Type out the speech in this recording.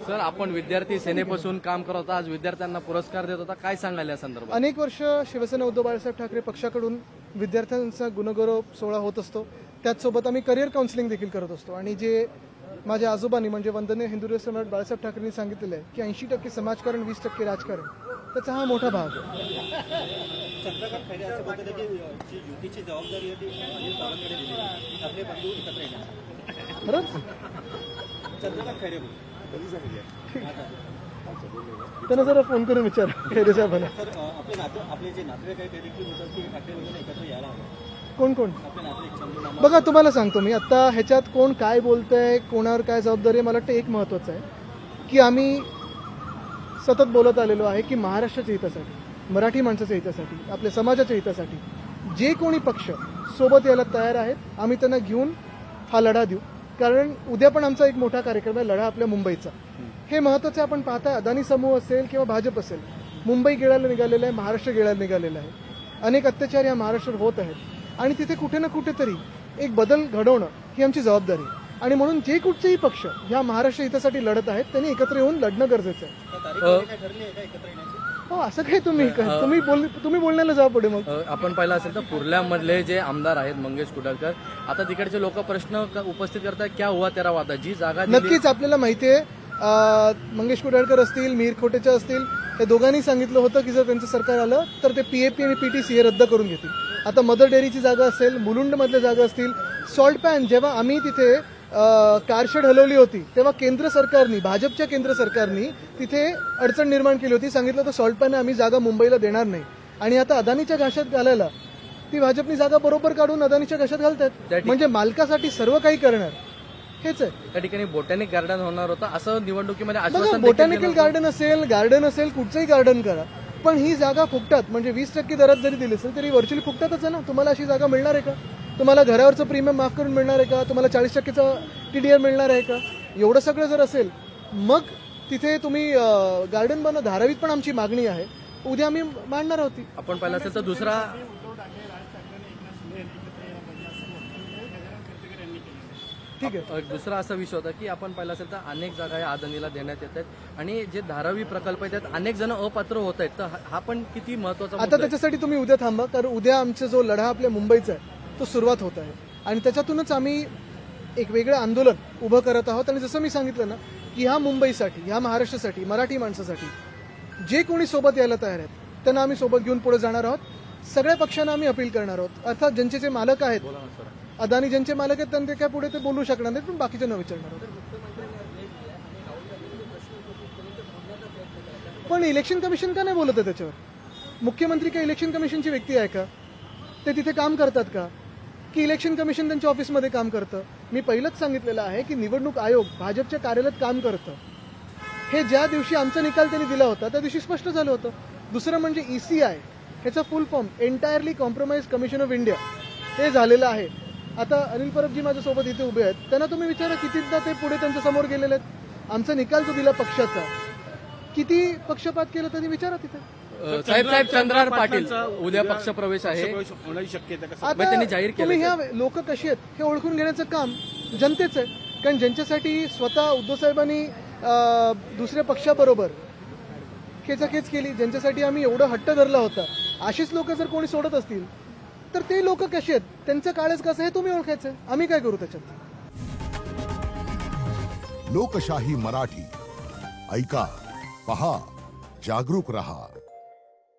Sir, आपण विद्यार्थी सेनेपासून काम करत होता, आज विद्यार्थ्यांना पुरस्कार देत होता, काय सांगाल या संदर्भात? अनेक वर्ष शिवसेना उद्धव बाळासाहेब ठाकरे पक्षाकडून विद्यार्थ्यांचा गुणगौरव सोहळा होत असतो. त्याचसोबत आम्ही करिअर काउन्सिलिंग देखील करत असतो. आणि जे माझ्या आजोबांनी म्हणजे वंदनीय हिंदुत्व सम्राट बाळासाहेब ठाकरेंनी सांगितलेलं आहे की 80% समाजकारण 20% राजकारण, त्याचा हा मोठा भाग आहे. चंद्रकांत खैरे असं बोलतात की जी युतीची जबाबदारी आहे ती अनिल पवारांकडे दिली आहे. आपले बंधू एकत्र येणार. खरंच चंद्रकांत खैरे त्यांना जरा फोन करून विचार खैरे साहेबांना. सर, आपले जे नातेवाईक आहेत ते देखील बोलतात की ठाकरे बंधूंना एकत्र यायला हवं. कोण कोण आपले नातेवाईक चंदू मामा बघा, तुम्हाला सांगतो मी आता ह्याच्यात कोण काय बोलतंय, कोणावर काय जबाबदारी आहे, मला वाटतं एक महत्वाचं आहे की आम्ही सतत बोलत आलेलो आहे की महाराष्ट्राच्या हितासाठी, मराठी माणसाच्या हितासाठी, आपल्या समाजाच्या हितासाठी जे कोणी पक्ष सोबत यायला तयार आहेत, आम्ही त्यांना घेऊन हा लढा देऊ. कारण उद्या पण आमचा एक मोठा कार्यक्रम आहे, लढा आपल्या मुंबईचा. हे महत्वाचं आपण पाहताय, अदानी समूह असेल किंवा भाजप असेल, मुंबई गिळायला निघालेलं आहे, महाराष्ट्र गिळायला निघालेलं आहे. अनेक अत्याचार या महाराष्ट्रात होत आहेत आणि तिथे कुठे ना कुठेतरी एक बदल घडवणं ही आमची जबाबदारी आहे. आणि म्हणून जे कुठचेही पक्ष या महाराष्ट्र हितासाठी लढत आहेत त्यांनी एकत्र येऊन लढणं गरजेचं आहे. तारीख वगैरे काय ठरली आहे का एकत्र येण्याची? हो, असं काय तुम्ही बोलण्याला जा पुढे मग. आपण पाहिलं असेल तर कुर्ल्यामधले जे आमदार आहेत मंगेश कुडाळकर, आता तिकडचे लोक प्रश्न उपस्थित करतात, क्या हुआ तेरा वादा, जी जागा दिली- नक्कीच आपल्याला माहिती आहे, मंगेश कुडाळकर असतील, मीर खोटेच्या असतील, हे दोघांनी सांगितलं होतं की जर त्यांचं सरकार आलं तर ते पीएपी आणि पीटीसी हे रद्द करून घेतील. आता मदर डेअरीची जागा असेल, मुलुंडमधल्या जागा असतील, सॉल्ट पॅन, जेव्हा आम्ही तिथे कारशेड हलवली होती तेव्हा केंद्र सरकारनी, भाजपच्या केंद्र सरकारनी तिथे अडचण निर्माण केली होती. सांगितलं होतं सॉल्ट पॅन आम्ही जागा मुंबईला देणार नाही. आणि आता अदानीच्या घाशात घालायला ती भाजपनी जागा बरोबर काढून अदानीच्या घाशात घालतात. म्हणजे मालकासाठी सर्व काही करणार हेच आहे. त्या ठिकाणी बोटॅनिक गार्डन होणार होतं असं निवडणुकीमध्ये बघा, आश्वासन देखील बोटॅनिकल दिलं गार्डन असेल कुठचंही गार्डन करा, पण ही जागा फुकटात म्हणजे 20% दरात जरी दिली असेल तरी व्हर्च्युअली फुकटातच आहे ना. तुम्हाला अशी जागा मिळणार आहे का? तुम्हाला घरावरचं प्रीमियम माफ करून मिळणार आहे का? तुम्हाला 40%चा TDR मिळणार आहे का? एवढं सगळं जर असेल मग तिथे तुम्ही गार्डन बनवा. धारावीत पण आमची मागणी आहे, उद्या आम्ही मांडणार आहोत. आपण पाहिलं असेल तर दुसरा ठीक आहे. दुसरा असा विषय होता की आपण पाहिलं असेल तर अनेक जागा या अदानीला देण्यात येत आहेत आणि जे धारावी प्रकल्प आहेत त्यात अनेक जण अपात्र होत आहेत, तर हा पण किती महत्वाचा आता मुद्दा आहे. त्याच्यासाठी तुम्ही उद्या थांबा, कारण उद्या आमचा जो लढा आपल्या मुंबईचा आहे तो सुरुवात होत आहे आणि त्याच्यातूनच आम्ही एक वेगळं आंदोलन उभं करत आहोत. आणि जसं मी सांगितलं ना की ह्या मुंबईसाठी, ह्या महाराष्ट्रासाठी, मराठी माणसासाठी जे कोणी सोबत यायला तयार आहेत त्यांना आम्ही सोबत घेऊन पुढे जाणार आहोत. सगळ्या पक्षांना आम्ही अपील करणार आहोत. अर्थात ज्यांचे जे मालक आहेत, अदानी ज्यांचे मालक आहेत त्यांचे काय पुढे ते बोलू शकणार नाहीत, पण बाकीच्यांना विचारणार आहोत. पण इलेक्शन कमिशन का नाही बोलत आहे त्याच्यावर? मुख्यमंत्री काय इलेक्शन कमिशनची व्यक्ती आहे का? ते तिथे काम करतात का? की इलेक्शन कमिशन त्यांच्या ऑफिसमध्ये काम करतं? मी पहिलंच सांगितलेलं आहे की निवडणूक आयोग भाजपच्या कार्यालयात काम करतं. हे ज्या दिवशी आमचा निकाल त्यांनी दिला होता त्या दिवशी स्पष्ट झालं होतं. दुसरं म्हणजे ECI, ह्याचा फुल form entirely compromise commission of India, हे झालेलं आहे. आता अनिल परबजी माझ्यासोबत इथे उभे आहेत, त्यांना तुम्ही विचारा कितीदा ते पुढे त्यांच्या समोर गेलेले आहेत. आमचा निकाल जो दिला पक्षाचा, किती पक्षपात केलं त्यांनी विचारा तिथे. साहेब चंद्रहार पाटील उद्या पक्षप्रवेश आहे होण्याची शक्यता कसं? आता त्यांनी जाहीर केलं. तुम्ही ह्या लोक कशी आहेत हे ओळखून घेण्याचं काम जनतेचं आहे. कारण ज्यांच्यासाठी स्वतः उद्धव साहेबांनी दुसऱ्या पक्षाबरोबर खेचाखेच केली, ज्यांच्यासाठी आम्ही एवढं हट्ट धरला होता, अशीच लोक जर कोणी सोडत असतील तर ते लोक कसे आहेत, त्यांचं काळच कसं हे तुम्ही ओळखायचं. आम्ही काय करू त्याच्यात? लोकशाही मराठी ऐका, पहा, जागरूक रहा.